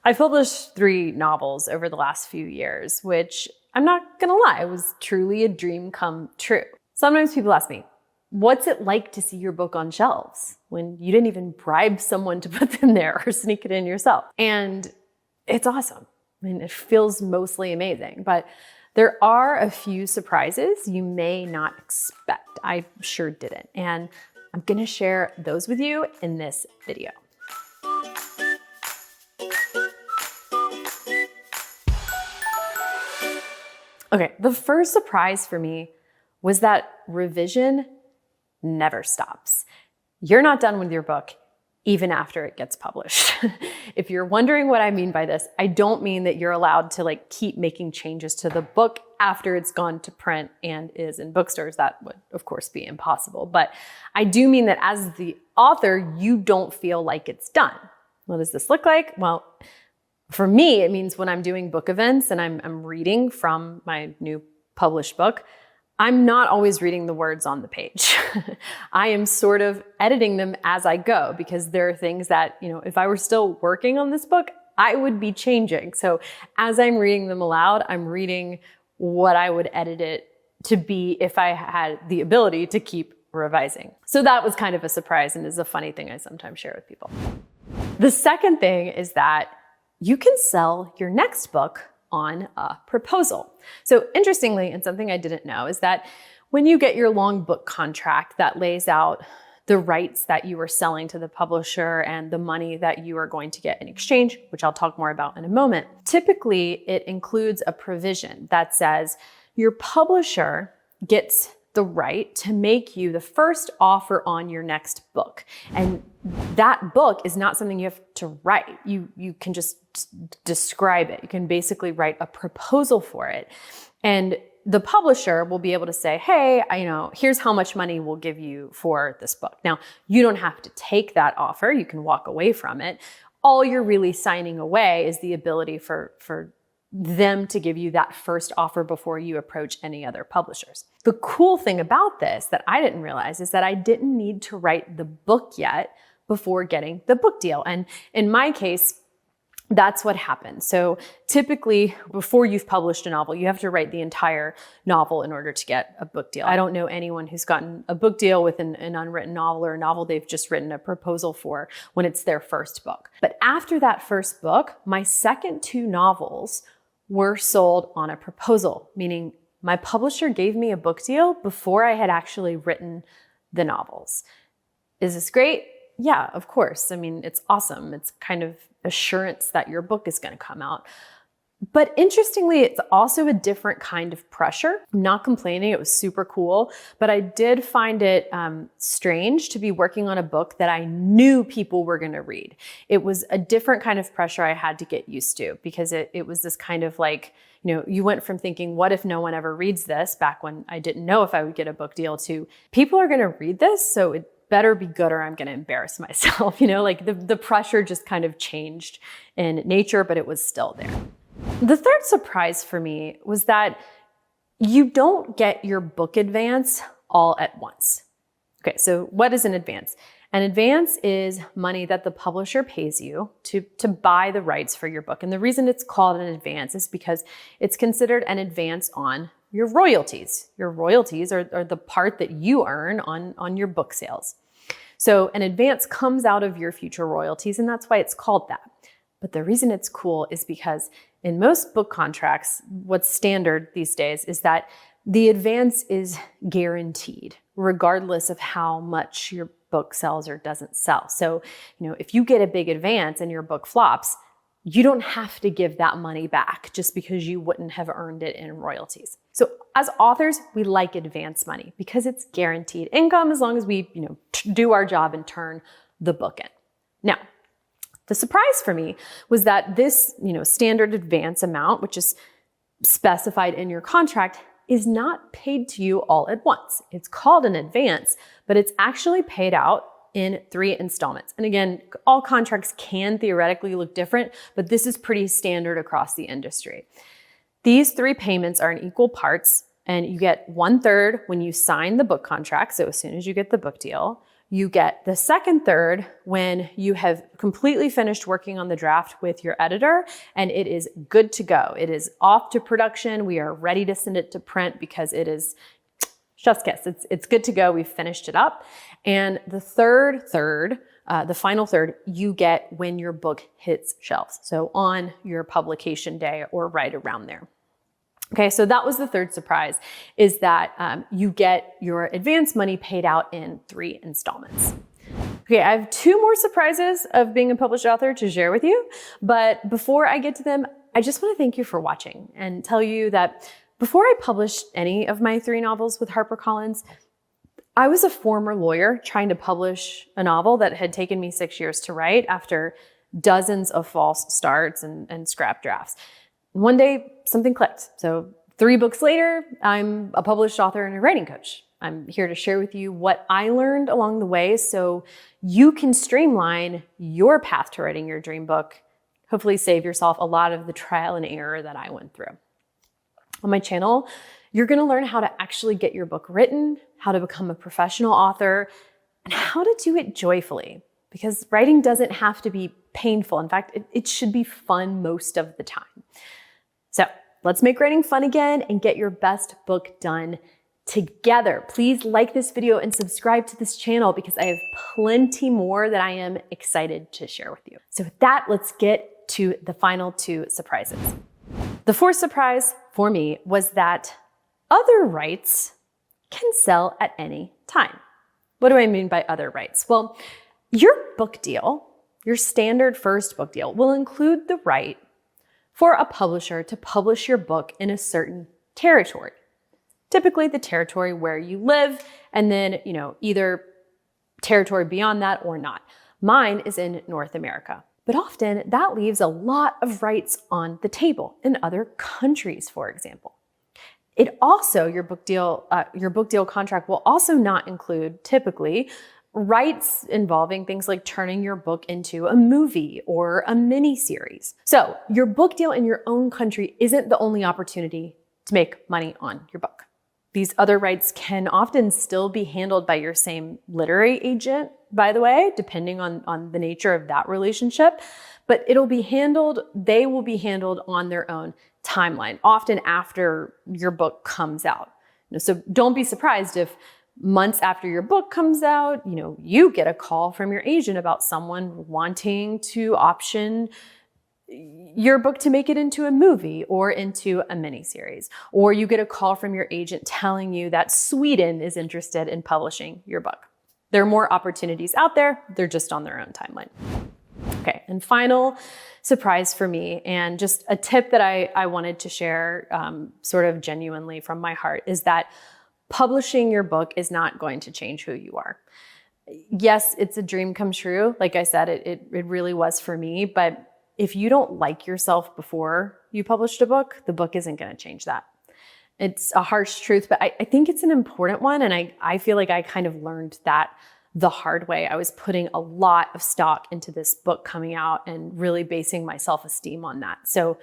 I published 3 novels over the last few years, which I'm not gonna lie, was truly a dream come true. Sometimes people ask me, what's it like to see your book on shelves when you didn't even bribe someone to put them there or sneak it in yourself? And it's awesome. I mean, it feels mostly amazing, but there are a few surprises you may not expect. I sure didn't. And I'm gonna share those with you in this video. Okay, the first surprise for me was that revision never stops. You're not done with your book even after it gets published. If you're wondering what I mean by this, I don't mean that you're allowed to keep making changes to the book after it's gone to print and is in bookstores. That would, of course, be impossible. But I do mean that as the author, you don't feel like it's done. What does this look like? Well, for me, it means when I'm doing book events and I'm reading from my new published book, I'm not always reading the words on the page. I am sort of editing them as I go because there are things that, if I were still working on this book, I would be changing. So as I'm reading them aloud, I'm reading what I would edit it to be if I had the ability to keep revising. So that was kind of a surprise and is a funny thing I sometimes share with people. The second thing is that you can sell your next book on a proposal. So interestingly, and something I didn't know, is that when you get your long book contract that lays out the rights that you are selling to the publisher and the money that you are going to get in exchange, which I'll talk more about in a moment, typically it includes a provision that says your publisher gets the right to make you the first offer on your next book. And that book is not something you have to write. You can just describe it. You can basically write a proposal for it. And the publisher will be able to say, hey, here's how much money we'll give you for this book. Now, you don't have to take that offer. You can walk away from it. All you're really signing away is the ability for them to give you that first offer before you approach any other publishers. The cool thing about this that I didn't realize is that I didn't need to write the book yet before getting the book deal. And in my case, that's what happened. So typically, before you've published a novel, you have to write the entire novel in order to get a book deal. I don't know anyone who's gotten a book deal with an unwritten novel or a novel they've just written a proposal for when it's their first book. But after that first book, my second 2 novels were sold on a proposal, meaning my publisher gave me a book deal before I had actually written the novels. Is this great? Yeah, of course. I mean, it's awesome. It's kind of assurance that your book is going to come out. But interestingly, it's also a different kind of pressure. I'm not complaining. It was super cool, but I did find it strange to be working on a book that I knew people were going to read. It was a different kind of pressure I had to get used to because it was this kind of you went from thinking, what if no one ever reads this, back when I didn't know if I would get a book deal, to people are going to read this, so it better be good or I'm going to embarrass myself. The pressure just kind of changed in nature, but it was still there. The third surprise for me was that you don't get your book advance all at once. Okay, so what is an advance? An advance is money that the publisher pays you to buy the rights for your book. And the reason it's called an advance is because it's considered an advance on your royalties. Your royalties are the part that you earn on your book sales. So an advance comes out of your future royalties, and that's why it's called that. But the reason it's cool is because in most book contracts, what's standard these days is that the advance is guaranteed, regardless of how much your book sells or doesn't sell. So, if you get a big advance and your book flops, you don't have to give that money back just because you wouldn't have earned it in royalties. So as authors, we like advance money because it's guaranteed income as long as we, do our job and turn the book in. Now, the surprise for me was that this, standard advance amount, which is specified in your contract, is not paid to you all at once. It's called an advance, but it's actually paid out in 3 installments. And again, all contracts can theoretically look different, but this is pretty standard across the industry. These 3 payments are in equal parts, and you get 1/3 when you sign the book contract. So as soon as you get the book deal, You get the second third when you have completely finished working on the draft with your editor and it is good to go. It is off to production. We are ready to send it to print because it is chef's kiss. It's good to go. We've finished it up. And the third third, the final third, you get when your book hits shelves. So on your publication day or right around there. Okay, so that was the third surprise, is that you get your advance money paid out in 3 installments. Okay, I have 2 more surprises of being a published author to share with you, but before I get to them, I just want to thank you for watching and tell you that before I published any of my 3 novels with HarperCollins, I was a former lawyer trying to publish a novel that had taken me 6 years to write after dozens of false starts and scrap drafts. One day, something clicked. So 3 books later, I'm a published author and a writing coach. I'm here to share with you what I learned along the way so you can streamline your path to writing your dream book, hopefully save yourself a lot of the trial and error that I went through. On my channel, you're going to learn how to actually get your book written, how to become a professional author, and how to do it joyfully. Because writing doesn't have to be painful. In fact, it should be fun most of the time. So let's make writing fun again and get your best book done together. Please like this video and subscribe to this channel because I have plenty more that I am excited to share with you. So with that, let's get to the final 2 surprises. The 4th surprise for me was that other rights can sell at any time. What do I mean by other rights? Well, your book deal, your standard first book deal, will include the right for a publisher to publish your book in a certain territory. Typically the territory where you live, and then, either territory beyond that or not. Mine is in North America. But often that leaves a lot of rights on the table in other countries, for example. It also, your book deal contract will also not include, typically, rights involving things like turning your book into a movie or a mini series. So your book deal in your own country isn't the only opportunity to make money on your book. These other rights can often still be handled by your same literary agent, by the way, depending on the nature of that relationship, but they will be handled on their own timeline, often after your book comes out. So don't be surprised if months after your book comes out, you get a call from your agent about someone wanting to option your book to make it into a movie or into a miniseries. Or you get a call from your agent telling you that Sweden is interested in publishing your book. There are more opportunities out there. They're just on their own timeline. Okay, and final surprise for me, and just a tip that I wanted to share sort of genuinely from my heart, is that publishing your book is not going to change who you are. Yes, it's a dream come true. Like I said, it really was for me, but if you don't like yourself before you published a book, the book isn't going to change that. It's a harsh truth, but I think it's an important one. And I feel like I kind of learned that the hard way. I was putting a lot of stock into this book coming out and really basing my self-esteem on that. So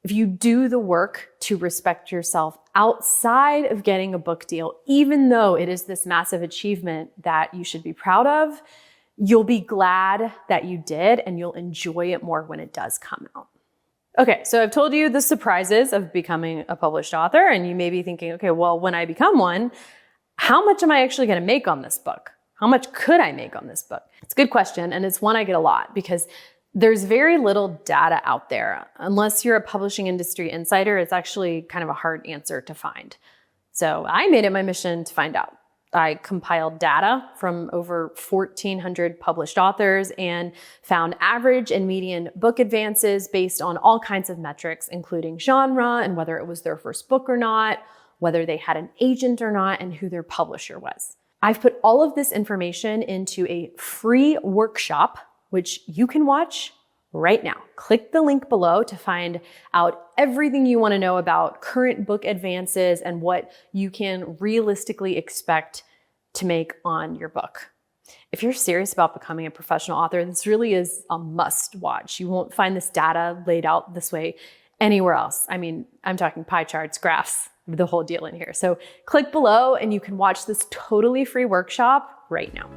if you do the work to respect yourself outside of getting a book deal, even though it is this massive achievement that you should be proud of, you'll be glad that you did and you'll enjoy it more when it does come out. Okay, so I've told you the surprises of becoming a published author, and you may be thinking, okay, well, when I become one, how much am I actually going to make on this book? How much could I make on this book? It's a good question, and it's one I get a lot because there's very little data out there. Unless you're a publishing industry insider, it's actually kind of a hard answer to find. So I made it my mission to find out. I compiled data from over 1,400 published authors and found average and median book advances based on all kinds of metrics, including genre and whether it was their first book or not, whether they had an agent or not, and who their publisher was. I've put all of this information into a free workshop, which you can watch right now. Click the link below to find out everything you want to know about current book advances and what you can realistically expect to make on your book. If you're serious about becoming a professional author, this really is a must watch. You won't find this data laid out this way anywhere else. I mean, I'm talking pie charts, graphs, the whole deal in here. So click below and you can watch this totally free workshop right now.